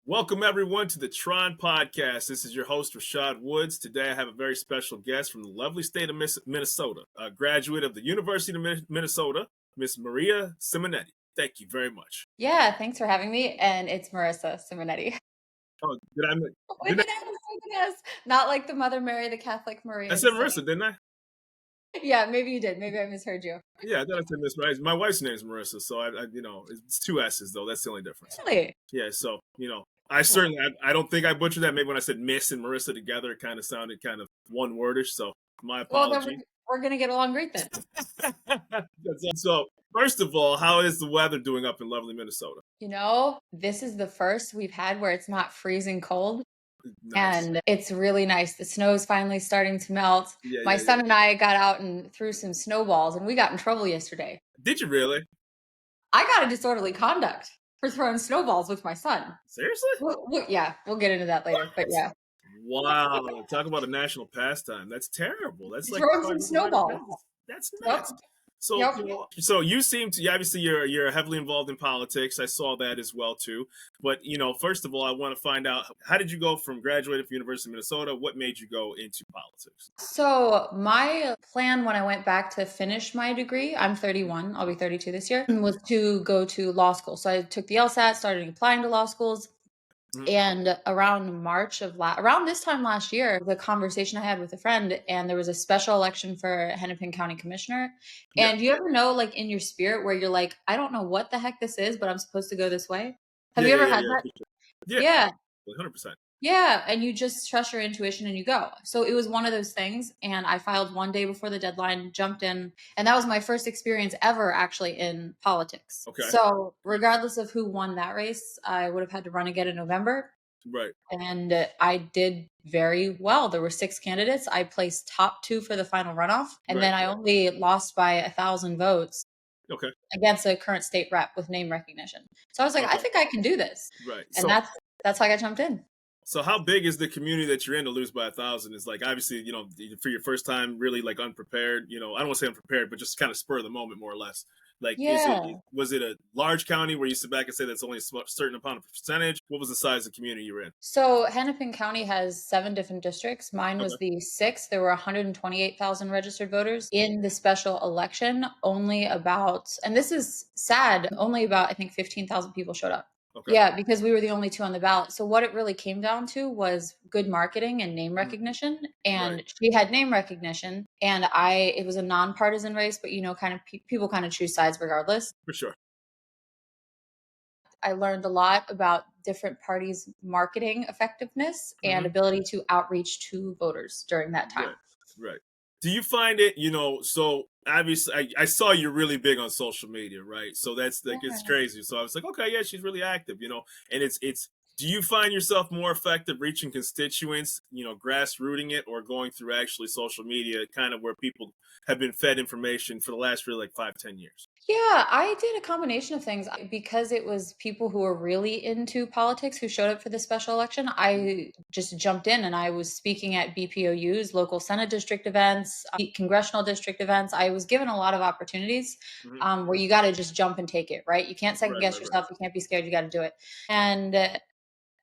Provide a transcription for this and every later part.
Welcome, everyone, to the Tron podcast. This is your host, Rashad Woods. Today, I have a very special guest from the lovely state of Minnesota, a graduate of the University of Minnesota, Miss Marisa Simonetti. Thank you very much. Yeah, thanks for having me. And it's Marisa Simonetti. Oh, did I? With an S. Not like the Mother Mary, the Catholic Maria. I said Marisa, didn't I? Yeah, maybe you did. Maybe I misheard you. Yeah, I thought I said Miss Marisa. My wife's name is Marisa, so it's two S's though. That's the only difference. Really? Yeah, so I certainly, I don't think I butchered that. Maybe when I said Miss and Marisa together, it kind of sounded kind of one wordish. So my apology. Well, we're gonna get along great then. So first of all, how is the weather doing up in lovely Minnesota? This is the first we've had where it's not freezing cold. Nice. And it's really nice. The snow is finally starting to melt. My son and I got out and threw some snowballs, and we got in trouble yesterday. Did you really? I got a disorderly conduct for throwing snowballs with my son. Seriously? We'll get into that later. But yeah. Wow. Talk about a national pastime. That's terrible. That's like throwing some snowballs. That's nuts. Yep. So, so you seem to, obviously you're heavily involved in politics. I saw that as well too. But, first of all, I want to find out, how did you go from graduating from University of Minnesota? What made you go into politics? So my plan when I went back to finish my degree, I'm 31, I'll be 32 this year, was to go to law school. So I took the LSAT, started applying to law schools. And around March of around this time last year, the conversation I had with a friend, and there was a special election for Hennepin County Commissioner. And you ever know, like in your spirit, where you're like, I don't know what the heck this is, but I'm supposed to go this way? Have you ever had that? Yeah. 100%. Yeah, and you just trust your intuition and you go. So it was one of those things, and I filed one day before the deadline, jumped in, and that was my first experience ever actually in politics. Okay. So regardless of who won that race, I would have had to run again in November. Right. And I did very well. There were 6 candidates. I placed top 2 for the final runoff, and then I only lost by 1,000 votes. Okay. Against a current state rep with name recognition. So I was like, I think I can do this. Right. And that's how I got jumped in. So how big is the community that you're in to lose by 1,000? Is like, obviously, for your first time, really like unprepared, I don't want to say unprepared, but just kind of spur of the moment, more or less. Like, was it a large county where you sit back and say that's only a certain amount of percentage? What was the size of the community you were in? So Hennepin County has 7 different districts. Mine was the 6th. There were 128,000 registered voters. In the special election, only about, and this is sad, only about, I think 15,000 people showed up. Okay. Yeah, because we were the only 2 on the ballot. So what it really came down to was good marketing and name recognition. And she had name recognition, and it was a nonpartisan race, but people kind of choose sides regardless. For sure. I learned a lot about different parties' marketing effectiveness and ability to outreach to voters during that time. Right. Do you find it, so obviously I saw you're really big on social media, right? So that's like, it's crazy. So I was like, okay, yeah, she's really active, and it's, do you find yourself more effective reaching constituents, grassrooting it, or going through actually social media, kind of where people have been fed information for the last really like 5-10 years? Yeah, I did a combination of things because it was people who were really into politics who showed up for the special election. I just jumped in and I was speaking at BPOUs, local Senate district events, congressional district events. I was given a lot of opportunities where you got to just jump and take it, right? You can't second guess yourself. You can't be scared. You got to do it. And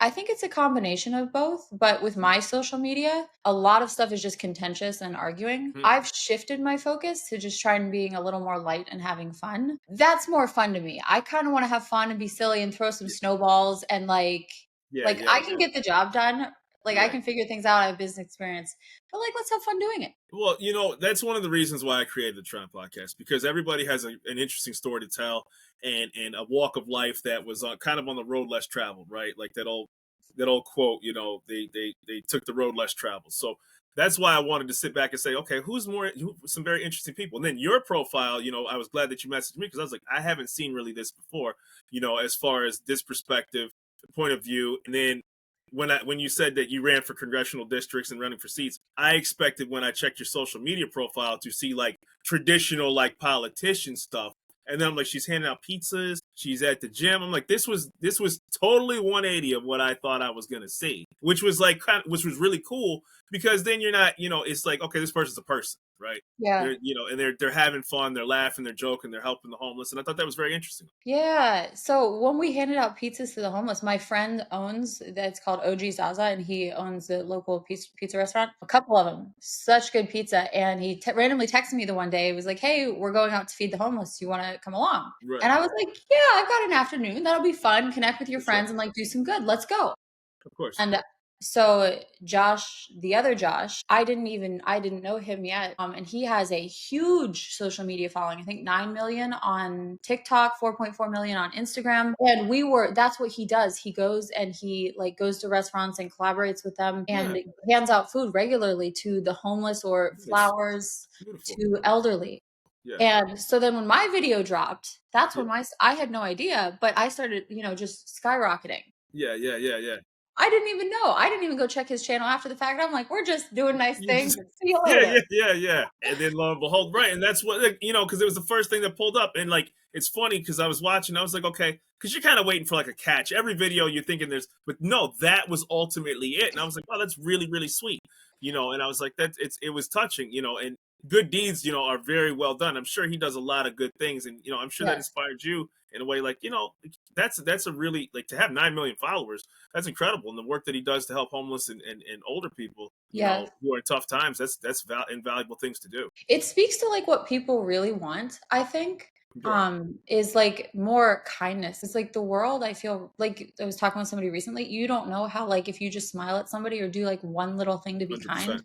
I think it's a combination of both, but with my social media, a lot of stuff is just contentious and arguing. I've shifted my focus to just trying being a little more light and having fun. That's more fun to me. I kind of want to have fun and be silly and throw some snowballs and I can get the job done. I can figure things out. I have business experience, but let's have fun doing it. Well, that's one of the reasons why I created the Tron podcast, because everybody has an interesting story to tell and a walk of life that was kind of on the road less traveled, right? Like that old quote, they took the road less traveled. So that's why I wanted to sit back and say, okay, some very interesting people. And then your profile, I was glad that you messaged me, because I was like, I haven't seen really this before, as far as this perspective, point of view. And then when you said that you ran for congressional districts and running for seats, I expected when I checked your social media profile to see like traditional like politician stuff. And then I'm like, she's handing out pizzas, she's at the gym. I'm like, this was totally 180 of what I thought I was gonna see, which was really cool, because then you're not, it's like, okay, this person's a person, right? Yeah. And they're having fun, they're laughing, they're joking, they're helping the homeless, and I thought that was very interesting. Yeah. So when we handed out pizzas to the homeless, my friend owns that's called OG Zaza, and he owns the local pizza restaurant. A couple of them, such good pizza. And he randomly texted me the one day. He was like, "Hey, we're going out to feed the homeless. You want to come along?" Right, And I was like, "Yeah, I've got an afternoon. That'll be fun. Connect with your for sure, friends and like do some good. Let's go." of course. And so Josh, the other Josh, I didn't know him yet. And he has a huge social media following. I think 9 million on TikTok, 4.4 million on Instagram. And that's what he does. He goes and he like goes to restaurants and collaborates with them Yeah, and hands out food regularly to the homeless or nice, flowers beautiful. to elderly. Yeah, And so then when my video dropped, that's yeah, when I had no idea, but I started, just skyrocketing. yeah, yeah, yeah, yeah. I didn't even know. I didn't even go check his channel after the fact. I'm like, "We're just doing nice You things. just, See you yeah, later." yeah, yeah, yeah. And then lo and behold, right. And that's what, like, because it was the first thing that pulled up. And like, it's funny because I was watching, I was like, okay, because you're kind of waiting for like a catch. Every video you're thinking but no, that was ultimately it. And I was like, wow, that's really, really sweet. And I was like, it was touching, and good deeds, are very well done. I'm sure he does a lot of good things. And, I'm sure that Yes. inspired you in a way, like, that's a really, like, to have 9 million followers, that's incredible. And the work that he does to help homeless and older people, Yes. who are in tough times, that's invaluable things to do. It speaks to, like, what people really want, I think, Right. is, like, more kindness. It's like the world, I feel like I was talking with somebody recently, you don't know how, like, if you just smile at somebody or do, like, one little thing to be 100%. kind,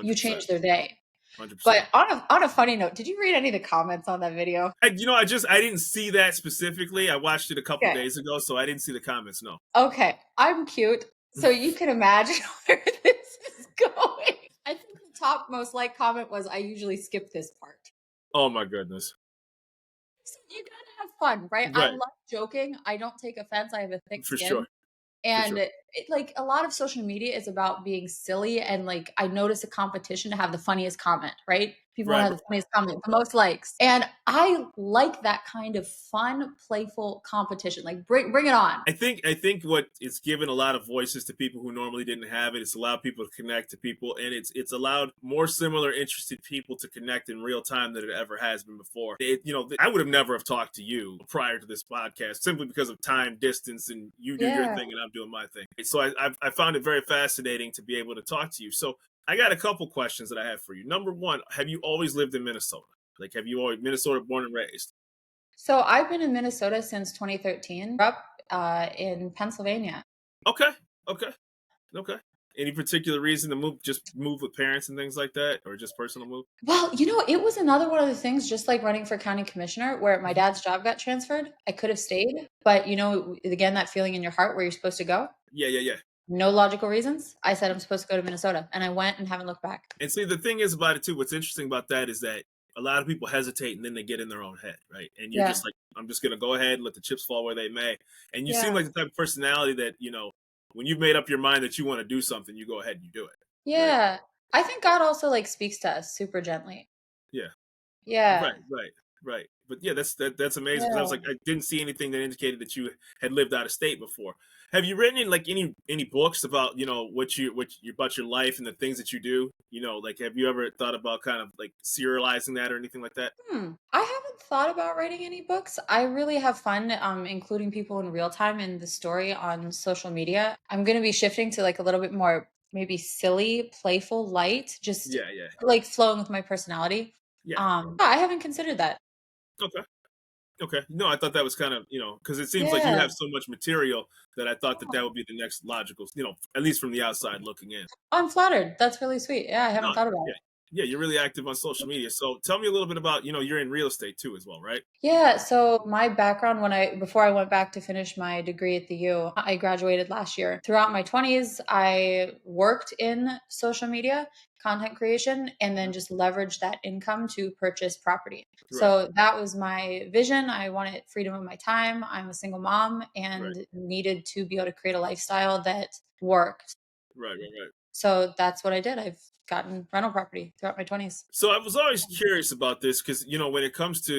you 100%. change their day. 100%. But on a funny note, did you read any of the comments on that video? I didn't see that specifically. I watched it a couple Okay. days ago, so I didn't see the comments. No. Okay. I'm cute, so you can imagine where this is going. I think the top most liked comment was, "I usually skip this part." Oh my goodness. So you gotta have fun, right? I Right. love joking. I don't take offense. I have a thick For sure. skin. For And sure. like a lot of social media is about being silly. And like I notice a competition to have the funniest comment, right? People want to Right. have the funniest comment, the most likes. And I like that kind of fun, playful competition. Like bring it on. I think what it's given a lot of voices to people who normally didn't have it. It's allowed people to connect to people, and it's allowed more similar interested people to connect in real time than it ever has been before. I would have never have talked to you prior to this podcast simply because of time, distance, and you do your Yeah. thing and I'm doing my thing. So I found it very fascinating to be able to talk to you. So I got a couple questions that I have for you. Number one, have you always lived in Minnesota? Like, have you always Minnesota born and raised? So I've been in Minnesota since 2013. Grew up in Pennsylvania. Okay. Okay. Okay. Any particular reason to move? Just move with parents and things like that, or just personal move? Well, it was another one of the things, just like running for county commissioner, where my Mhm. dad's job got transferred. I could have stayed, but again, that feeling in your heart where you're supposed to go. Yeah, yeah, yeah. No logical reasons. I said I'm supposed to go to Minnesota, and I went and haven't looked back. And see, the thing is about it too. What's interesting about that is that a lot of people hesitate and then they get in their own head, right? And you're Yeah. just like, I'm just gonna go ahead and let the chips fall where they may. And you seem Yeah. like the type of personality that when you've made up your mind that you want to do something, you go ahead and you do it, right? Yeah. I think God also like speaks to us super gently. Yeah. Yeah. Right, right, right. But yeah, that's amazing because I was Yeah. like, I didn't see anything that indicated that you had lived out of state before. Have you written like any books about what you about your life and the things that you do? Like, have you ever thought about kind of like serializing that or anything like that? I haven't thought about writing any books. I really have fun including people in real time in the story on social media. I'm going to be shifting to like a little bit more maybe silly, playful, light, just Yeah, yeah, like flowing with my personality. yeah. Yeah, I haven't considered that. Okay, okay. No, I thought that was kind of because it seems like you Yeah. have so much material that I thought that would be the next logical, at least from the outside looking in. I'm flattered. That's really sweet. Yeah, I No, haven't thought about yeah, it. yeah. You're really active on social media. So tell me a little bit about you're in real estate too as well, right? Yeah, so my background before I went back to finish my degree at the U, I graduated last year. Throughout my 20s, I worked in social media, content creation, and then just leveraged that income to purchase property. Right, So that was my vision. I wanted freedom of my time. I'm a single mom right, and needed to be able to create a lifestyle that worked. right, right, right. So that's what I did. I've gotten rental property throughout my 20s. So I was always curious about this because when it comes to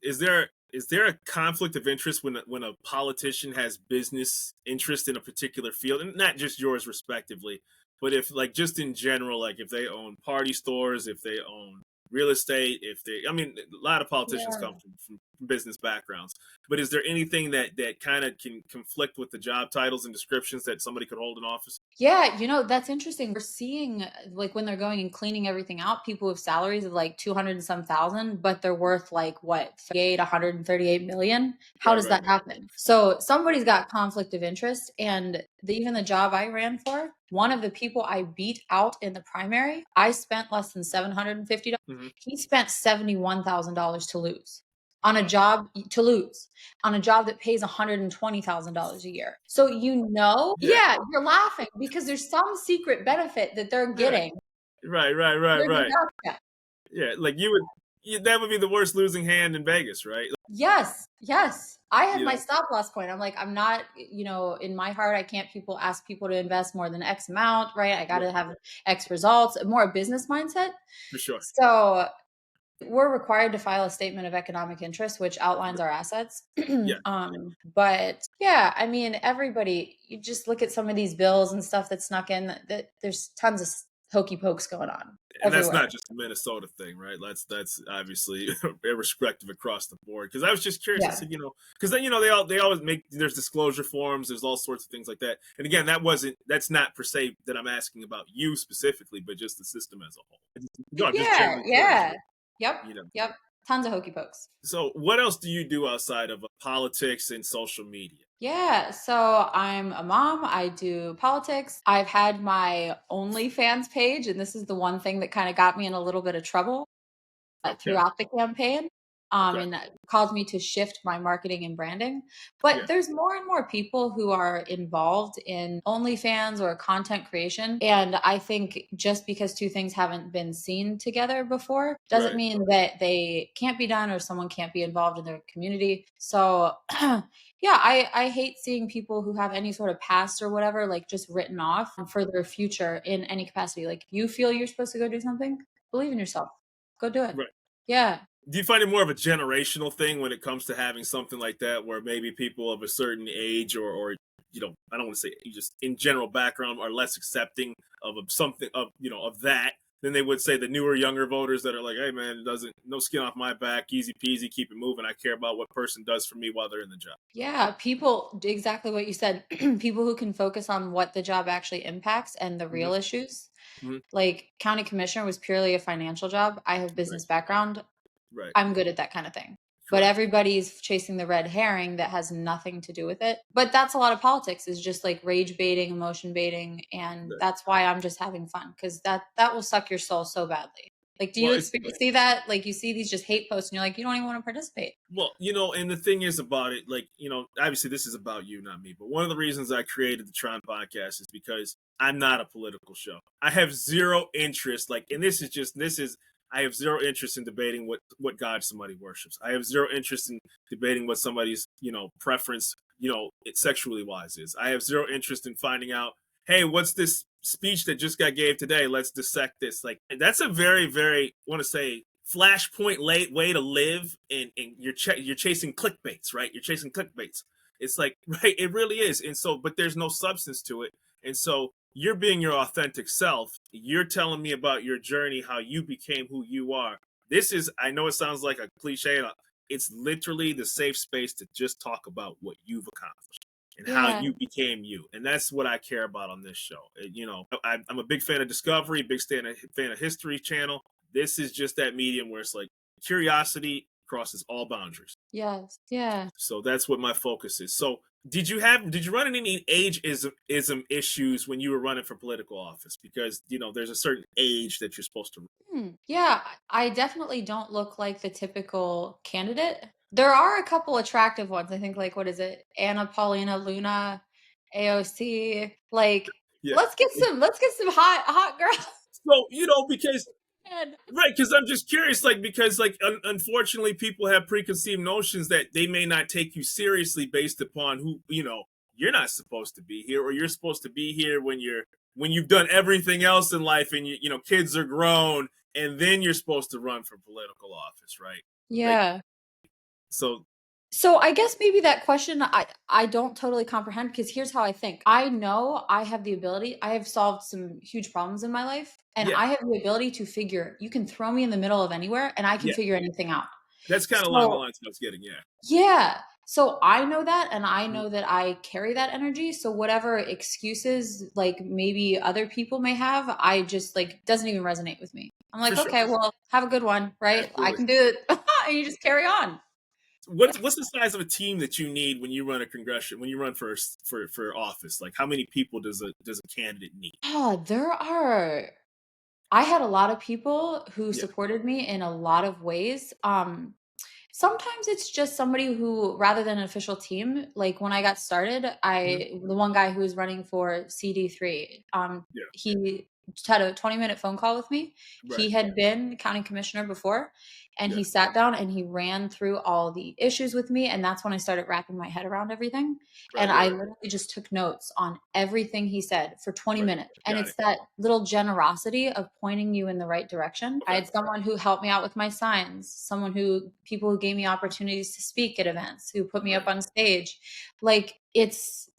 is there a conflict of interest when a politician has business interest in a particular field, and not just yours respectively, But if like just in general, like if they own party stores, if they own real estate, if they, I mean, a lot of politicians come Yeah. from business backgrounds. But is there anything that kind of can conflict with the job titles and descriptions that somebody could hold in office? Yeah, that's interesting. We're seeing like when they're going and cleaning everything out, people with salaries of like 200 and some thousand, but they're worth like what, 38, 138 million. How Right, does right. that happen? So somebody's got conflict of interest. And even the job I ran for, one of the people I beat out in the primary, I spent less than $750. Mm-hmm. He spent $71,000 to lose on a Wow. job to lose on a job that pays $120,000 a year. So, Yeah. yeah, you're laughing because there's some secret benefit that they're Yeah. getting. Right, right, right, They're right. deducting. Yeah, like that would be the worst losing hand in Vegas, right? Yes, yes. I had You my know, stop loss point. I'm like, I'm not, in my heart, I can't ask people to invest more than X amount, right? I got right, to have X results, more a business mindset. for sure. So we're required to file a statement of economic interest, which outlines our assets. Yeah, But yeah, I mean, everybody, you just look at some of these bills and stuff that snuck in that there's tons of hokey pokes going on and that's everywhere. not just a Minnesota thing, right? That's obviously irrespective across the board. Because I was just curious. I Yeah. said, because then they always make there's disclosure forms. There's all sorts of things like that. And again, that's not per se that I'm asking about you specifically, but just the system as a whole. No, I'm just Yeah. generally curious. Yeah. Yep. You know. Yep. Tons of hokey pokes. So, what else do you do outside of politics and social media? Yeah, so I'm a mom. I do politics. I've had my OnlyFans page, and this is the one thing that kind of got me in a little bit of trouble Okay. throughout the campaign, Okay. and that caused me to shift my marketing and branding. Yeah. But there's more and more people who are involved in OnlyFans or content creation. And I think just because two things haven't been seen together before doesn't Right. mean that they can't be done or someone can't be involved in their community. So, yeah, I hate seeing people who have any sort of past or whatever, like just written off for their future in any capacity. Like, you feel you're supposed to go do something, believe in yourself, go do it. Right. Yeah. Do you find it more of a generational thing when it comes to having something like that, where maybe people of a certain age or I don't want to say just in general background are less accepting of something of that than they would say the newer, younger voters that are like, hey man, it doesn't no skin off my back, easy peasy, keep it moving. I care about what person does for me while they're in the job. Yeah, people exactly what you said. People who can focus on what the job actually impacts and the Mm-hmm. real issues. Mm-hmm. Like county commissioner was purely a financial job. I have Right. business background. Right. I'm good at that kind of thing. But Correct. everybody's chasing the red herring that has nothing to do with it. But that's a lot of politics is just like rage baiting, emotion baiting, and Right. that's why I'm just having fun because that will suck your soul so badly. Like, do Well, you it's see that? Like, you see these just hate posts, and you're like, you don't even want to participate. Well, and the thing is about it, like, obviously this is about you, not me. But one of the reasons I created the Tron podcast is because I'm not a political show. I have zero interest, like, and I have zero interest in debating what God somebody worships. I have zero interest in debating what somebody's, preference, sexually wise is. I have zero interest in finding out, hey, what's this speech that just got gave today? Let's dissect this. Like, that's a very, very, I want to say, flashpoint late way to live, and you're chasing clickbaits, right? You're chasing clickbaits. It's like, right, it really is. And so, but there's no substance to it. And so you're being your authentic self. You're telling me about your journey, how you became who you are. This is, I know it sounds like a cliche. It's literally the safe space to just talk about what you've accomplished and how Yeah. you became you. And that's what I care about on this show. I'm a big fan of Discovery, big fan of History Channel. This is just that medium where it's like curiosity crosses all boundaries. Yes. Yeah. So that's what my focus is. So did you run into any ageism issues when you were running for political office? Because there's a certain age that you're supposed to. Yeah, I definitely don't look like the typical candidate. There are a couple attractive ones. I think like what is it? Anna Paulina Luna, AOC. Like Yeah. let's get some hot girls. So because And right, because I'm just curious, like, because, like, unfortunately, people have preconceived notions that they may not take you seriously based upon who, you're not supposed to be here, or you're supposed to be here when you've done everything else in life, and kids are grown, and then you're supposed to run for political office, right? Like, yeah. so So I guess maybe that question I don't totally comprehend, because here's how I think. I know I have the ability. I have solved some huge problems in my life, and Yeah, I have the ability to figure. You can throw me in the middle of anywhere, and I can yeah. figure anything out. That's kind of along the So lines I was getting. Yeah, yeah. So I know that, and I mhm, know that I carry that energy. So whatever excuses like maybe other people may have, I just like doesn't even resonate with me. I'm for like, sure, okay, well, have a good one, right? I absolutely. can do it. And you just carry on. What's the size of a team that you need when you run a congression when you run for office? Like, how many people does a candidate need? Oh, there are I had a lot of people who Yeah. supported me in a lot of ways. Sometimes it's just somebody who, rather than an official team, like when I got started, Mhm. the one guy who was running for CD3, Yeah. he had a 20-minute phone call with me. Right. He had been county commissioner before, and Yeah. he sat down and he ran through all the issues with me. And that's when I started wrapping my head around everything. Right. And Right. I Right. literally just took notes on everything he said for 20 Right. minutes. And Got it. it's that little generosity of pointing you in the right direction. I Okay. had someone who helped me out with my signs, people who gave me opportunities to speak at events, who put me up Right. on stage. Like it's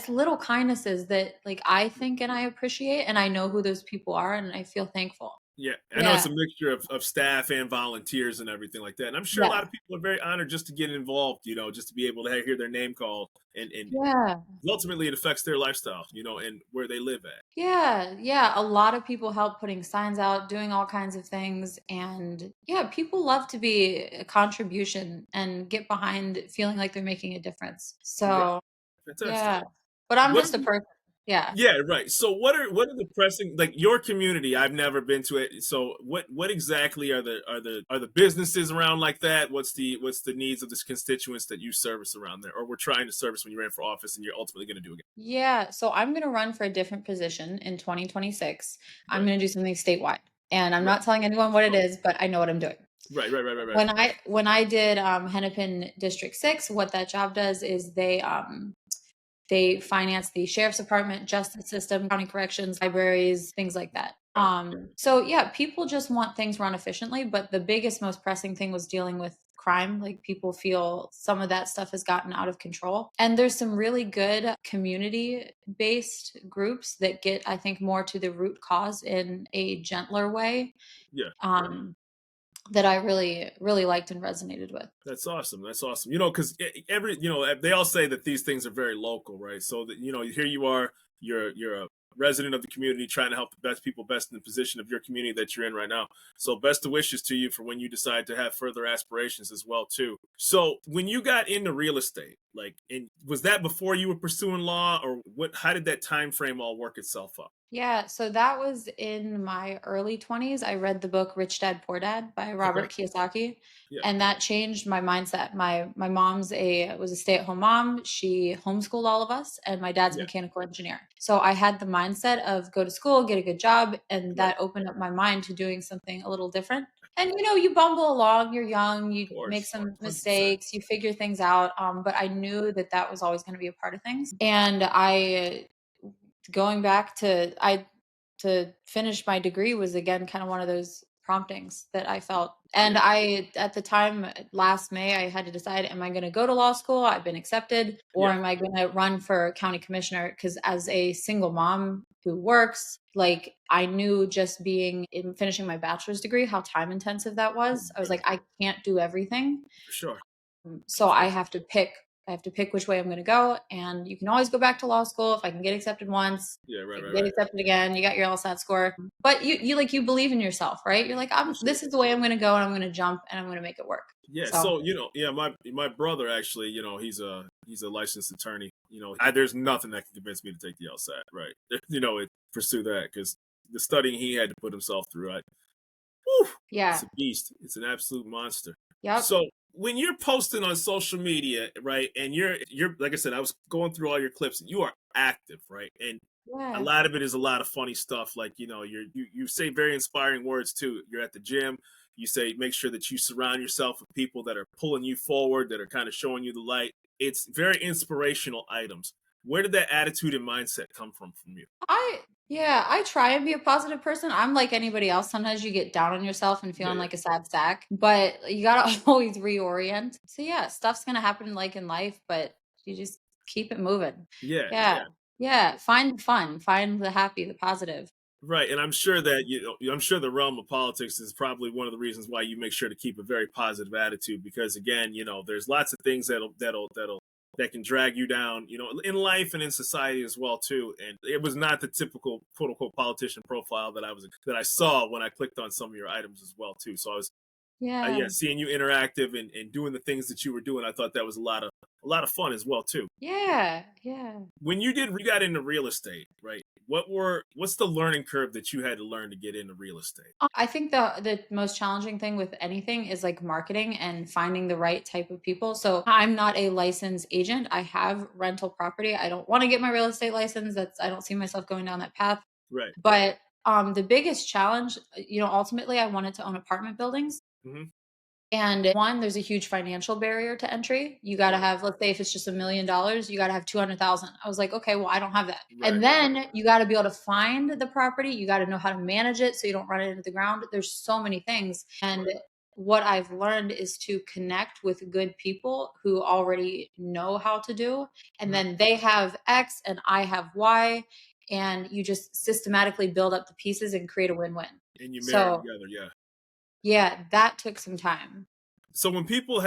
little kindnesses that like I think and I appreciate, and I know who those people are, and I feel thankful. Yeah, I know it's Yeah. a mixture of staff and volunteers and everything like that. And I'm sure a lot Yeah. of people are very honored just to get involved, just to be able to hear their name called, and Yeah. ultimately it affects their lifestyle, and where they live at. Yeah, yeah, a lot of people help putting signs out, doing all kinds of things, and yeah, people love to be a contribution and get behind feeling like they're making a difference. Okay, So, fantastic. yeah. But I'm What's just a the person. Yeah. Yeah, right. So what are the pressing, like, your community? I've never been to it. So what exactly are the businesses around like that? What's the needs of the constituents that you service around there, or we're trying to service when you ran for office and you're ultimately going to do again? Yeah, so I'm going to run for a different position in 2026. I'm Right, going to do something statewide. And I'm right, not telling anyone what it is, but I know what I'm doing. right, right, right, right, right. When I did Hennepin District 6, what that job does is they finance the sheriff's department, justice system, county corrections, libraries, things like that. Got it. So yeah, people just want things run efficiently, but the biggest, most pressing thing was dealing with crime. Like people feel some of that stuff has gotten out of control. And there's some really good community based groups that get, I think, more to the root cause in a gentler way. Yeah. That I really, really liked and resonated with. That's awesome. That's awesome. Because they all say that these things are very local, right? So that here you are, you're a resident of the community trying to help the best people best in the position of your community that you're in right now. So best of wishes to you for when you decide to have further aspirations as well too. So when you got into real estate, like, and was that before you were pursuing law, or what? How did that time frame all work itself up? Yeah, so that was in my early 20s. I read the book Rich Dad Poor Dad by Okay. Robert Kiyosaki, Yeah. and that changed my mindset. My mom's a was a stay-at-home mom. She homeschooled all of us, and my dad's a Yeah. mechanical engineer. So I had the mindset of go to school, get a good job, and Right. that opened up my mind to doing something a little different. And you bumble along, you're young, you Of make course. some 100%. mistakes, you figure things out. But I knew that that was always going to be a part of things. And I going back to I to finish my degree was again kind of one of those promptings that I felt. And Yeah. I at the time last May I had to decide, am I going to go to law school? I've been accepted, or Yeah. am I going to run for county commissioner? Because as a single mom who works, like I knew just being in finishing my bachelor's degree how time intensive that was. I was Right. like, I can't do everything. For sure. So For sure. I have to pick which way I'm going to go. And you can always go back to law school. If I can get accepted once, Yeah. I Right. can Right. get Right. accepted again. You got your LSAT score, but you believe in yourself, right? You're like, this Absolutely. is the way I'm going to go, and I'm going to jump, and I'm going to make it work. Yeah, So so yeah, my brother actually, he's a licensed attorney. There's nothing that can convince me to take the LSAT, right? Pursue that, because the studying he had to put himself through, right? Whew, it's yeah, a beast. It's an absolute monster. yep, So when you're posting on social media, right, and you're like I said, I was going through all your clips, and you are active, right, and a yeah, lot of it is a lot of funny stuff. Like, you say very inspiring words too. You're at the gym. You say make sure that you surround yourself with people that are pulling you forward, that are kind of showing you the light. It's very inspirational items. Where did that attitude and mindset come from you? Yeah, I try and be a positive person. I'm like anybody else. Sometimes you get down on yourself and Yeah, feeling yeah. like a sad sack, but you gotta always reorient. So yeah, stuff's gonna happen like in life, but you just keep it moving. Yeah, Yeah. yeah. Yeah. Find fun, find the happy, the positive. Right, and I'm sure that I'm sure the realm of politics is probably one of the reasons why you make sure to keep a very positive attitude because again, there's lots of things that can drag you down, in life and in society as well too. And it was not the typical quote unquote politician profile that I saw when I clicked on some of your items as well too. So I was Yeah. yeah, seeing you interactive and doing the things that you were doing, I thought that was a lot of fun as well too. Yeah. Yeah. When you got into real estate, right? What's the learning curve that you had to learn to get into real estate? I think the most challenging thing with anything is like marketing and finding the right type of people. So I'm not a licensed agent. I have rental property. I don't want to get my real estate license. I don't see myself going down that path. Right. But the biggest challenge, ultimately I wanted to own apartment buildings. Hmm. And one, there's a huge financial barrier to entry. You got to Right. have, let's say if it's just $1 million, you got to have 200,000. I was like, okay, well, I don't have that. Right. And Right. then you got to be able to find the property. You got to know how to manage it so you don't run it into the ground. There's so many things. And what I've learned is to connect with good people who already know how to do. And Mhm. then they have X and I have Y. And you just systematically build up the pieces and create a win win. And you marry So, together, yeah. yeah, that took some time. So when people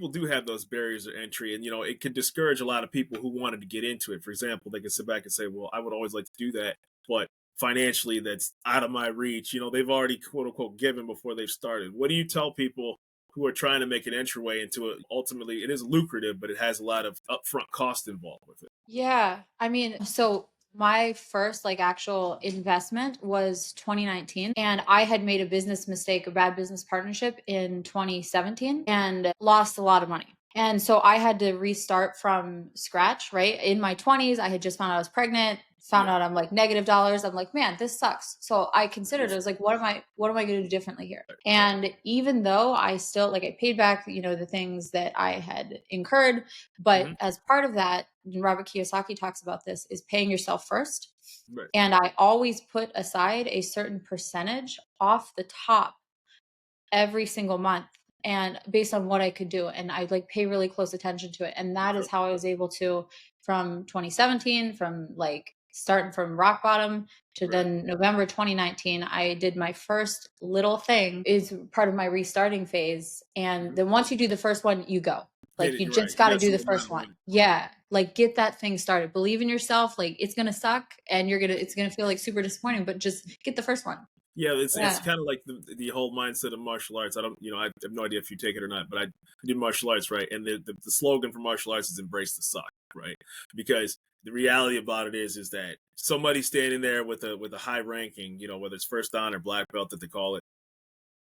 do have those barriers of entry, and it could discourage a lot of people who wanted to get into it. For example, they could sit back and say, "Well, I would always like to do that, but financially, that's out of my reach." They've already quote unquote given before they've started. What do you tell people who are trying to make an entryway into it? Ultimately, it is lucrative, but it has a lot of upfront cost involved with it. Yeah. I mean, so my first like actual investment was 2019 and I had made a business mistake, a bad business partnership in 2017 and lost a lot of money. And so I had to restart from scratch, right? In my 20s, I had just found out I was pregnant, found Yeah, out I'm like negative dollars. I'm like, man, this sucks. So I considered it. I was like, what am I going to do differently here? And even though I still like I paid back, the things that I had incurred, but hmm as part of that, and Robert Kiyosaki talks about this, is paying yourself first. right. And I always put aside a certain percentage off the top every single month and based on what I could do. And I like pay really close attention to it. And that is Okay. how I was able to, from 2017, from like starting from rock bottom to Right. then November 2019, I did my first little thing is part of my restarting phase. And Mhm. then once you do the first one, you go. Get Like it. you You're right. just You got to got do some the first momentum one. in it. Yeah. Like get that thing started. Believe in yourself. Like it's going to suck and it's going to feel like super disappointing, but just get the first one. Yeah, it's Yeah. kind of like the whole mindset of martial arts. I don't, I have no idea if you take it or not, but I did martial arts, right? And the slogan for martial arts is "Embrace the suck," right? Because the reality about it is that somebody standing there with a high ranking, whether it's first dan or black belt that they call it,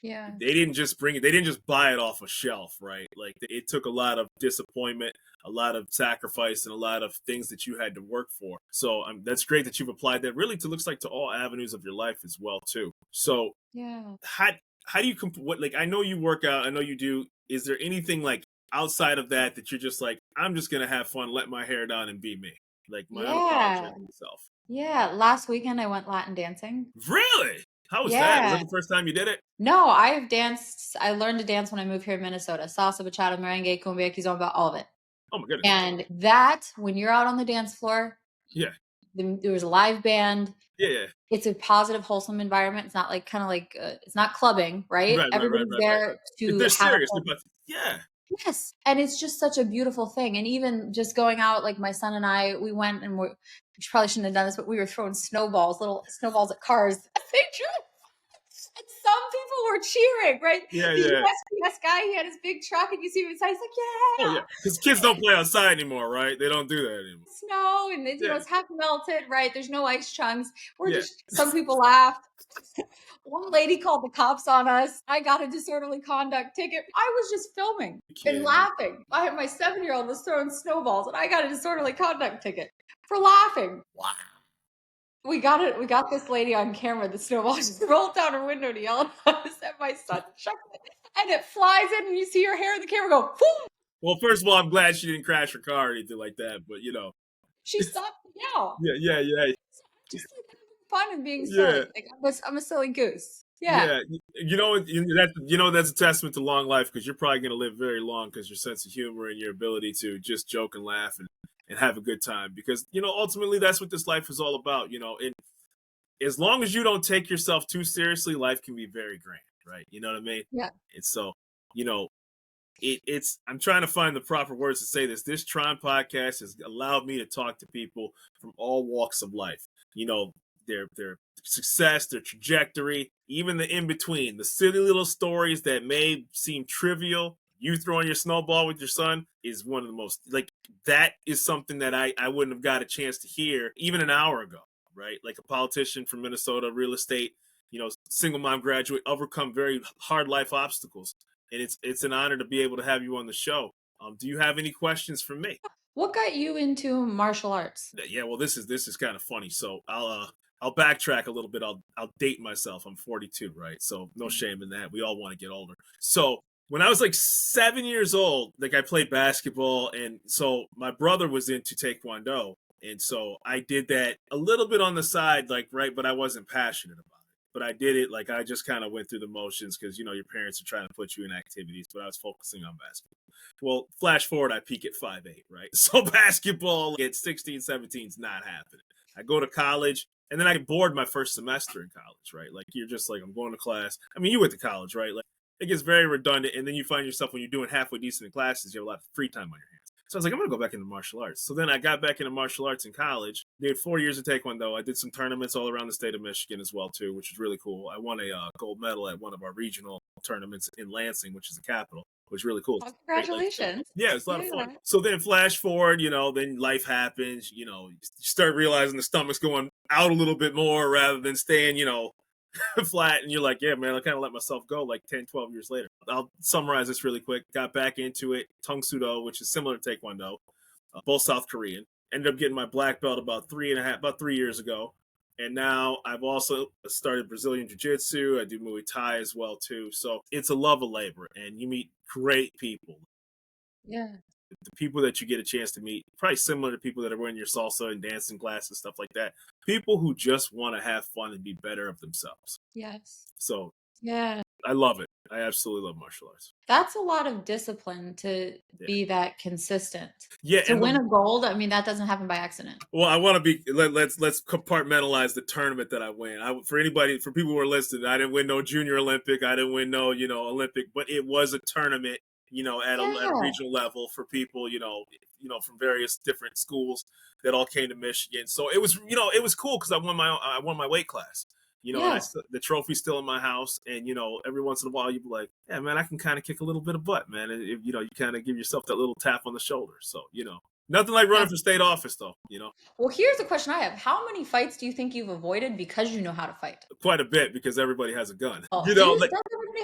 Yeah. they didn't just bring it, they didn't just buy it off a shelf, right? Like it took a lot of disappointment, a lot of sacrifice, and a lot of things that you had to work for. So that's great that you've applied that really to looks like to all avenues of your life as well too. So Yeah. how how do you what, like, I know you work out, I know you do. Is there anything like outside of that you're just like, I'm just gonna have fun, let my hair down, and be me, like my Yeah. unapologetic self? Yeah. Last weekend I went Latin dancing. Really? How was that? Was that Yeah. the first time you did it? No, I've danced. I learned to dance when I moved here in Minnesota. Salsa, bachata, merengue, cumbia, kizomba, all of it. Oh my goodness. And that, when you're out on the dance floor, Yeah. there was a live band. Yeah, yeah. It's a positive, wholesome environment. It's not like kind of like it's not clubbing, right? Everybody's Right. there to They're have a serious fun. about, yeah. Yes, and it's just such a beautiful thing. And even just going out, like my son and I, we went and we probably shouldn't have done this, but we were throwing snowballs, little snowballs at cars. They drew and some people were cheering, right? Yeah, The yeah. USPS guy, he had his big truck, and you see him inside. He's like, Oh "Yeah, yeah, because kids don't play outside anymore, right? They don't do that anymore. snow," and Yeah, it's half melted, right? There's no ice chunks. We're yeah. just some people laughed. One lady called the cops on us. I got a disorderly conduct ticket. I was just filming You and kidding me? laughing. I had my 7-year-old was throwing snowballs, and I got a disorderly conduct ticket for laughing. Wow. We got it. We got this lady on camera. The snowball just rolled down her window to yell at us, and my son chucked it, and it flies in, and you see her hair in the camera go. Boom! Well, first of all, I'm glad she didn't crash her car or anything like that. But She stopped. Yeah. yeah, yeah, yeah. So I'm just like, fun and being Yeah. silly. Like I'm a silly goose. Yeah. Yeah, that's a testament to long life because you're probably going to live very long because your sense of humor and your ability to just joke and laugh and have a good time because ultimately that's what this life is all about. And as long as you don't take yourself too seriously, life can be very grand, right? You know what I mean? Yeah. And so, you know, it's I'm trying to find the proper words to say this. This Tron podcast has allowed me to talk to people from all walks of life. Their success, their trajectory, even the in between, the silly little stories that may seem trivial. You throwing your snowball with your son is one of the most that is something that I wouldn't have got a chance to hear even an hour ago, right? Like a politician from Minnesota, real estate, single mom graduate, overcome very hard life obstacles, and it's an honor to be able to have you on the show. Do you have any questions for me? What got you into martial arts? Yeah, well, this is kind of funny. So I'll backtrack a little bit. I'll date myself. I'm 42, right? So no shame in that. We all want to get older. So when I was like 7 years old, like I played basketball, and so my brother was into Taekwondo, and so I did that a little bit on the side, like right, but I wasn't passionate about it. But I did it like I just kind of went through the motions because your parents are trying to put you in activities, but I was focusing on basketball. Well, flash forward, I peak at 5'8", right? So basketball at 16, 17 is not happening. I go to college, and then I get bored my first semester in college, right? Like, you're just like, I'm going to class. I mean, you went to college, right? Like, it gets very redundant, and then you find yourself when you're doing halfway decent in classes, you have a lot of free time on your hands. So I was like, I'm going to go back into martial arts. So then I got back into martial arts in college. Did 4 years of Taekwondo. I did some tournaments all around the state of Michigan as well, too, which was really cool. I won a gold medal at one of our regional tournaments in Lansing, which is the capital. It was really cool. Oh, congratulations. Yeah, it's a lot of fun. So then flash forward, then life happens, you start realizing the stomach's going out a little bit more rather than staying, flat. And you're like, yeah, man, I kind of let myself go like 10, 12 years later. I'll summarize this really quick. Got back into it. Tung Sudo, which is similar to Taekwondo, both South Korean. Ended up getting my black belt about 3 years ago. And now I've also started Brazilian Jiu-Jitsu. I do Muay Thai as well, too. So it's a love of labor, and you meet great people. Yeah. The people that you get a chance to meet, probably similar to people that are in your salsa and dancing classes, stuff like that. People who just want to have fun and be better of themselves. Yes. So yeah, I love it. I absolutely love martial arts. that's a lot of discipline to be that consistent. Yeah, To win a gold, I mean, that doesn't happen by accident. Well, I want to be. Let's compartmentalize the tournament that I win. For people who are listening, I didn't win no junior Olympic. I didn't win no Olympic, but it was a tournament. At a regional level for people, from various different schools that all came to Michigan. So it was, it was cool because I won my weight class. And the trophy's still in my house. And, every once in a while you'd be like, yeah, man, I can kind of kick a little bit of butt, man. And, you kind of give yourself that little tap on the shoulder. So, nothing like running for state office, though, Well, here's a question I have. How many fights do you think you've avoided because you know how to fight? Quite a bit, because everybody has a gun. Oh, does everybody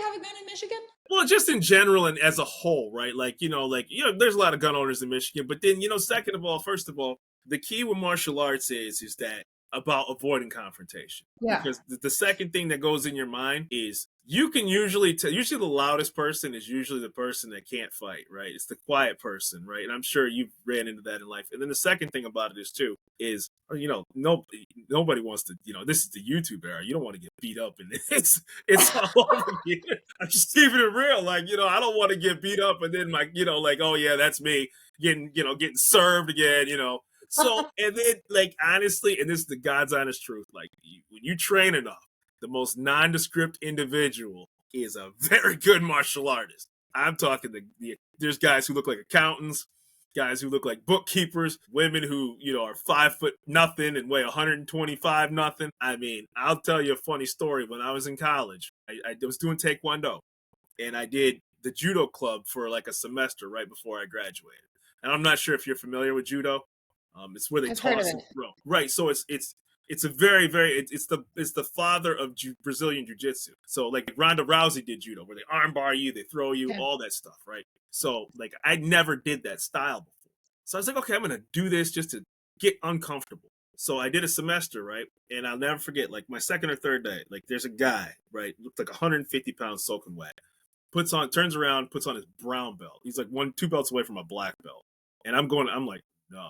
have a gun in Michigan? Well, just in general and as a whole, right? There's a lot of gun owners in Michigan. But then, first of all, the key with martial arts is that about avoiding confrontation. Yeah. Because the second thing that goes in your mind is you can usually the loudest person is usually the person that can't fight, right? It's the quiet person, right? And I'm sure you've ran into that in life. And then the second thing about it is nobody wants to, this is the YouTube era. You don't want to get beat up, and it's all over you. I'm just keeping it real. I don't want to get beat up and then oh yeah, that's me getting served again, So, and then honestly, and this is the God's honest truth, when you train enough, the most nondescript individual is a very good martial artist. I'm talking there's guys who look like accountants, guys who look like bookkeepers, women who, are 5 foot nothing and weigh 125 nothing. I mean, I'll tell you a funny story. When I was in college, I was doing Taekwondo, and I did the judo club for like a semester right before I graduated. And I'm not sure if you're familiar with judo. It's where they toss and throw. Right. So it's a very, very, it's the father of Brazilian Jiu-Jitsu. So like Ronda Rousey did judo, where they armbar you, they throw you, all that stuff, right? So I never did that style before. So I was like, okay, I'm going to do this just to get uncomfortable. So I did a semester, right? And I'll never forget, my second or third day, there's a guy, right? Looked like 150 pounds soaking wet. Turns around, puts on his brown belt. He's like 2 belts away from a black belt. And I'm like, no.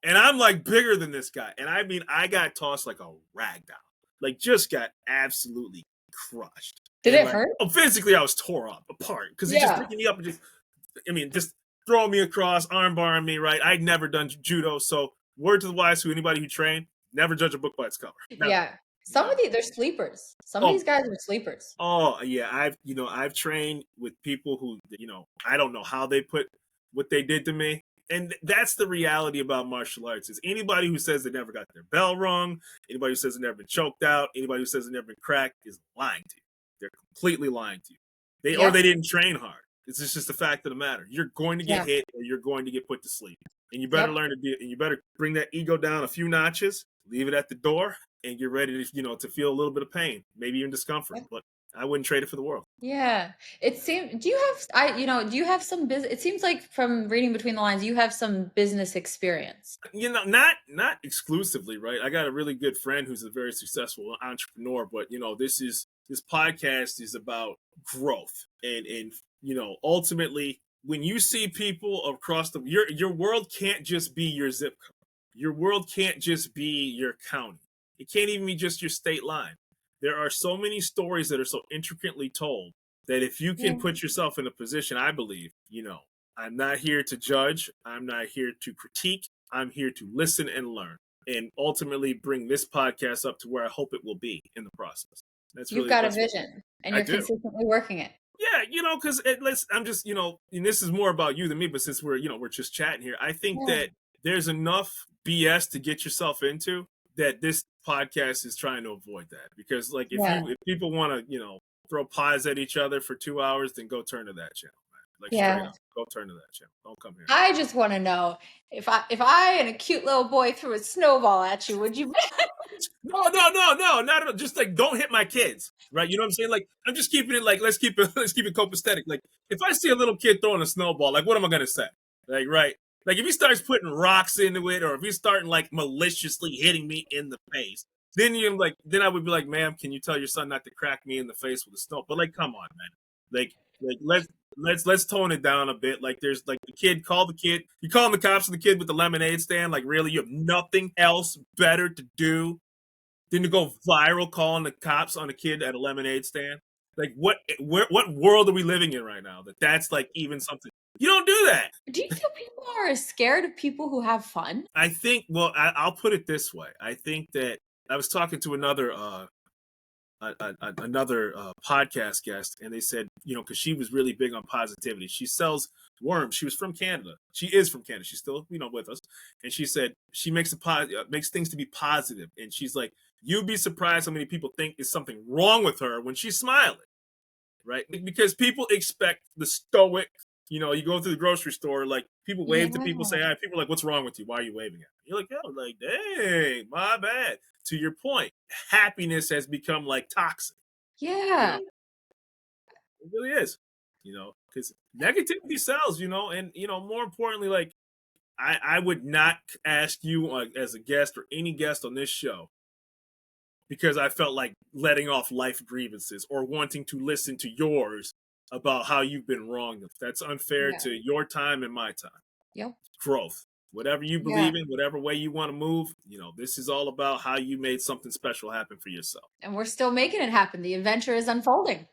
And I'm bigger than this guy. And I mean, I got tossed like a rag doll. like just got absolutely crushed. Did And it like, hurt? oh, physically I was tore up apart because he's just Yeah. picking me up and just throwing me across, arm barring me, right? I'd never done judo. So word to the wise, who anybody who trained, never judge a book by its cover. Never. Yeah. Some of these, they're sleepers. Some of Oh, these guys are sleepers. oh yeah. I've trained with people who, I don't know how they put what they did to me. And that's the reality about martial arts is anybody who says they never got their bell rung, anybody who says they've never been choked out, anybody who says they've never been cracked is lying to you. They're completely lying to you. Or they didn't train hard. It's just the fact of the matter. You're going to get hit or you're going to get put to sleep. And you better learn to do it. And you better bring that ego down a few notches, leave it at the door, and get ready to, to feel a little bit of pain, maybe even discomfort. But I wouldn't trade it for the world. Yeah. It seems, do you have some business? It seems like from reading between the lines, you have some business experience. Not exclusively, right? I got a really good friend who's a very successful entrepreneur, but this podcast is about growth and ultimately when you see people across your world can't just be your zip code. Your world can't just be your county. It can't even be just your state line. There are so many stories that are so intricately told that if you can put yourself in a position, I believe, I'm not here to judge. I'm not here to critique. I'm here to listen and learn and ultimately bring this podcast up to where I hope it will be in the process. You've got a vision and you're consistently working it. Yeah, because I'm just, and this is more about you than me, but since we're just chatting here, I think that there's enough BS to get yourself into that this podcast is trying to avoid that. Because like if people want to, throw pies at each other for 2 hours, then go turn to that channel. Like straight up, go turn to that channel. Don't come here. I just want to know if I and a cute little boy threw a snowball at you, would you? No, not at all. Just like don't hit my kids, right? You know what I'm saying? Like I'm just keeping it like let's keep it copacetic. Like if I see a little kid throwing a snowball, like what am I gonna say? Like right? Like if he starts putting rocks into it, or if he's starting like maliciously hitting me in the face, then I would be like, ma'am, can you tell your son not to crack me in the face with a snow? But like, come on, man. Like let's tone it down a bit. Like there's like call the kid. You calling the cops on the kid with the lemonade stand? Like really, you have nothing else better to do than to go viral calling the cops on a kid at a lemonade stand? Like what world are we living in right now that's like even something? You don't do that. Do you feel people are scared of people who have fun? I think, well, I'll put it this way. I think that I was talking to another podcast guest, and they said, because she was really big on positivity. She sells worms. She was from Canada. She is from Canada. She's still, with us. And she said she makes things to be positive. And she's like, you'd be surprised how many people think there's something wrong with her when she's smiling, right? Because people expect the stoic. You go through the grocery store, like people wave to people, say hi. People are like, what's wrong with you? Why are you waving at me? You're like, oh, like, dang, my bad. To your point, happiness has become like toxic. Yeah. It really is, because negativity sells, and, more importantly, like, I would not ask you as a guest or any guest on this show because I felt like letting off life grievances or wanting to listen to yours about how you've been wronged. That's unfair to your time and my time. Yep. Growth. Whatever you believe in, whatever way you want to move, this is all about how you made something special happen for yourself. And we're still making it happen. The adventure is unfolding.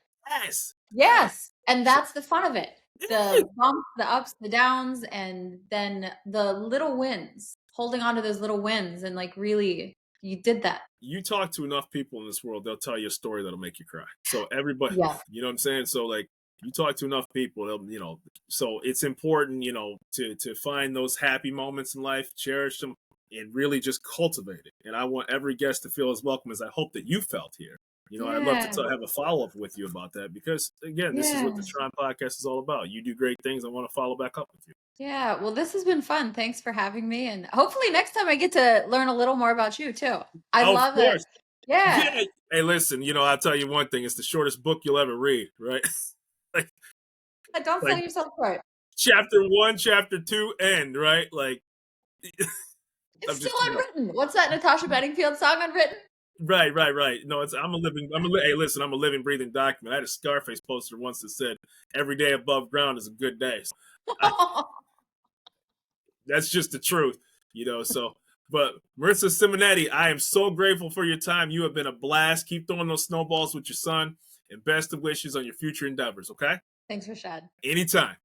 Yes. And that's the fun of it. The bumps, the ups, the downs, and then the little wins. Holding on to those little wins and like really, you did that. You talk to enough people in this world, they'll tell you a story that'll make you cry. So everybody, you know what I'm saying? So like, you talk to enough people, they'll, so it's important, to find those happy moments in life, cherish them, and really just cultivate it. And I want every guest to feel as welcome as I hope that you felt here. I'd love to have a follow-up with you about that because, again, this is what the Tron podcast is all about. You do great things. I want to follow back up with you. Yeah, well, this has been fun. Thanks for having me. And hopefully next time I get to learn a little more about you, too. I love it. Yeah. Hey, listen, I'll tell you one thing. It's the shortest book you'll ever read, right? Don't sell yourself short. Chapter 1, chapter 2, end, right? Like, it's still unwritten. What's that Natasha Bedingfield song, Unwritten? Right. No, hey, listen, I'm a living, breathing document. I had a Scarface poster once that said, every day above ground is a good day. So that's just the truth, so But Marisa Simonetti, I am so grateful for your time. You have been a blast. Keep throwing those snowballs with your son, and best of wishes on your future endeavors, okay? Thanks, Rashad. Anytime.